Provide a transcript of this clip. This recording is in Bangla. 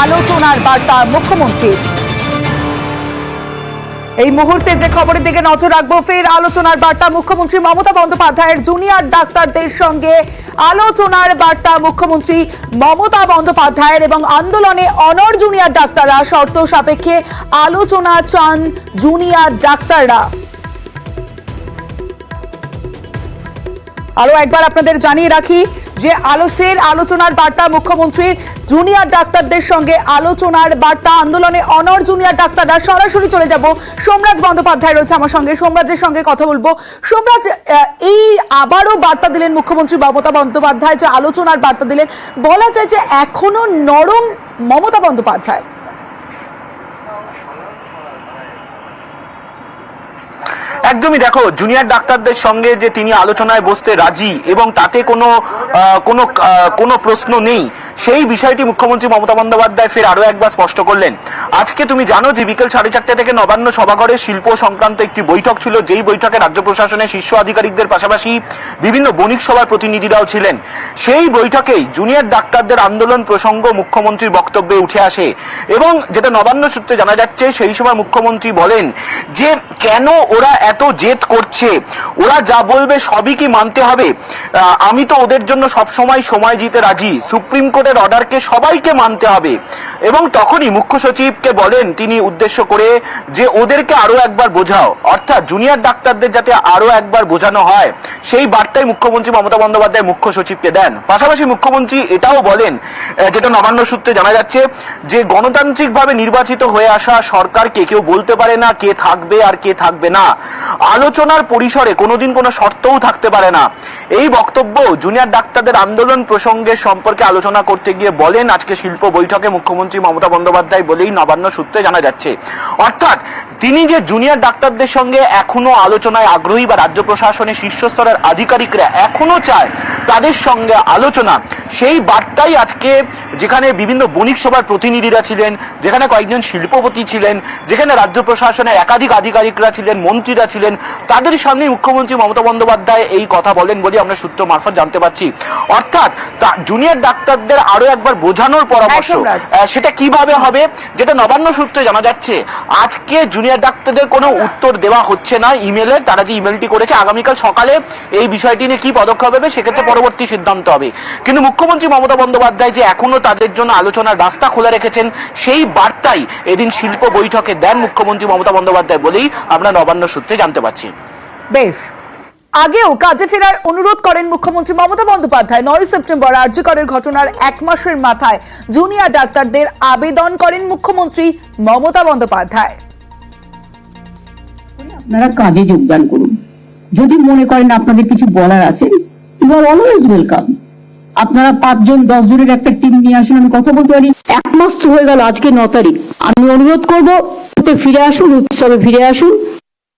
আলোচনার বার্তা মুখ্যমন্ত্রীর। এই মুহূর্তে যে খবরের দিকে নজর রাখবো, ফের আলোচনার বার্তা মুখ্যমন্ত্রী মমতা বন্দ্যোপাধ্যায়ের। জুনিয়র ডাক্তারদের সঙ্গে আলোচনার বার্তা মুখ্যমন্ত্রী মমতা বন্দ্যোপাধ্যায়ের এবং আন্দোলনে অনড় জুনিয়র ডাক্তাররা শর্ত সাপেক্ষে আলোচনা চান জুনিয়র ডাক্তাররা। আরো একবার আপনাদের জানিয়ে রাখি যে ফের আলোচনার বার্তা মুখ্যমন্ত্রীর। জুনিয়র ডাক্তারদের সঙ্গে আলোচনার বার্তা, আন্দোলনে অনড় জুনিয়র ডাক্তাররা। সরাসরি চলে যাব, সোমরাজ বন্দ্যোপাধ্যায় রয়েছে আমার সঙ্গে, সোমরাজের সঙ্গে কথা বলবো। সোমরাজ, এই আবারও বার্তা দিলেন মুখ্যমন্ত্রী মমতা বন্দ্যোপাধ্যায়, যে আলোচনার বার্তা দিলেন, বলা যায় যে এখনো নরম মমতা বন্দ্যোপাধ্যায়। একদমই, দেখো, জুনিয়র ডাক্তারদের সঙ্গে যে তিনি আলোচনায় বসতে রাজি এবং তাতে কোনো প্রশ্ন নেই, সেই বিষয়টি মুখ্যমন্ত্রী মমতা বন্দ্যোপাধ্যায় ফের আরো একবার স্পষ্ট করলেন। আজকে তুমি জানো যে বিকেল 4:30 থেকে নবান্ন সভাঘরে শিল্প সংক্রান্ত একটি বৈঠক ছিল, যেই বৈঠকে রাজ্য প্রশাসনের শীর্ষ আধিকারিকদের পাশাপাশি বিভিন্ন বণিক সভার প্রতিনিধিরাও ছিলেন। সেই বৈঠকেই জুনিয়র ডাক্তারদের আন্দোলন প্রসঙ্গ মুখ্যমন্ত্রীর বক্তব্যে উঠে আসে এবং যেটা নবান্ন সূত্রে জানা যাচ্ছে, সেই সময় মুখ্যমন্ত্রী বলেন যে কেন ওরা এত জেদ করছে, ওরা যা বলবে সবই কি মানতে হবে? আমি তো ওদের জন্য সবসময় সময় দিতে রাজি, সুপ্রিম কোর্টের অর্ডারকে সবাইকে মানতে হবে। এবং তখনই মুখ্য সচিবকে বলেন তিনি উদ্দেশ্য করে যে ওদেরকে আরো একবার বোঝাও, অর্থাৎ জুনিয়র ডাক্তারদের যাতে আরো একবার বোঝানো হয়, সেই বার্তাই মুখ্যমন্ত্রী মমতা বন্দ্যোপাধ্যায় মুখ্য সচিবকে দেন। পাশাপাশি মুখ্যমন্ত্রী এটাও বলেন, যেটা নবান্ন সূত্রে জানা যাচ্ছে, যে গণতান্ত্রিকভাবে নির্বাচিত হয়ে আসা সরকারকে কেউ বলতে পারে না কে থাকবে আর কে থাকবে না। আলোচনার পরিসরে কোনোদিন কোনো শর্তও থাকতে পারে না। এই বক্তব্য জুনিয়র ডাক্তারদের আন্দোলন প্রসঙ্গের সম্পর্কে আলোচনা করতে গিয়ে বলেন আজকে শিল্প বৈঠকে মুখ্যমন্ত্রী মমতা বন্দ্যোপাধ্যায় বলেই নবান্ন সূত্রে জানা যাচ্ছে। অর্থাৎ তিনি যে জুনিয়র ডাক্তারদের সঙ্গে এখনো আলোচনায় আগ্রহী বা রাজ্য প্রশাসনের শীর্ষস্তরের আধিকারিকরা এখনো চায় তাদের সঙ্গে আলোচনা, সেই বার্তাই আজকে যেখানে বিভিন্ন বণিক সভার প্রতিনিধিরা ছিলেন, যেখানে কয়েকজন শিল্পপতি ছিলেন, যেখানে রাজ্য প্রশাসনের একাধিক আধিকারিকরা ছিলেন, মন্ত্রীরা ছিলেন, তাদের সামনে মুখ্যমন্ত্রী মমতা বন্দ্যোপাধ্যায় এই কথা বলেন বলে আমরা সূত্র মারফত জানতে পারছি। অর্থাৎ জুনিয়র ডাক্তারদের আরো একবার বোঝানোর পরামর্শ, সেটা কিভাবে হবে, যেটা নবান্ন সূত্রে জানা যাচ্ছে, আজকে জুনিয়র ডাক্তারদের কোনো উত্তর দেওয়া হচ্ছে না ইমেলে। তারা যে ইমেলটি করেছে, আগামীকাল সকালে এই বিষয়টি নিয়ে কি পদক্ষেপ হবে সেক্ষেত্রে পরবর্তী সিদ্ধান্ত হবে। কিন্তু মুখ্যমন্ত্রী মমতা বন্দ্যোপাধ্যায় যে এখনো তাদের জন্য আলোচনার রাস্তা খোলা রেখেছেন, সেই বার্তাই এদিন শিল্প বৈঠকে দেন মুখ্যমন্ত্রী মমতা বন্দ্যোপাধ্যায় বলেই আমরা নবান্ন সূত্রে জানতে পারছি। বেশ, আগেও কাজে ফেরার অনুরোধ করেন মুখ্যমন্ত্রী মমতা বন্দ্যোপাধ্যায়। 9 সেপ্টেম্বর আরজিকরের ঘটনার 1 মাসের মাথায় জুনিয়র ডাক্তারদের আবেদন করেন মুখ্যমন্ত্রী মমতা বন্দ্যোপাধ্যায়। আপনারা কাজে যোগদান করুন, যদি মনে করেন আপনাদের কিছু বলার আছে, ইউ আর অলওয়েজ ওয়েলকাম। আপনারা 5 জন 10 জনের একটা টিম নিয়ে আসুন, আমি কথা বলতে পারি। 1 মাস তো হয়ে গেল, আজকে 9 তারিখ। আমি অনুরোধ করবো ফিরে আসুন, উৎসবে ফিরে আসুন।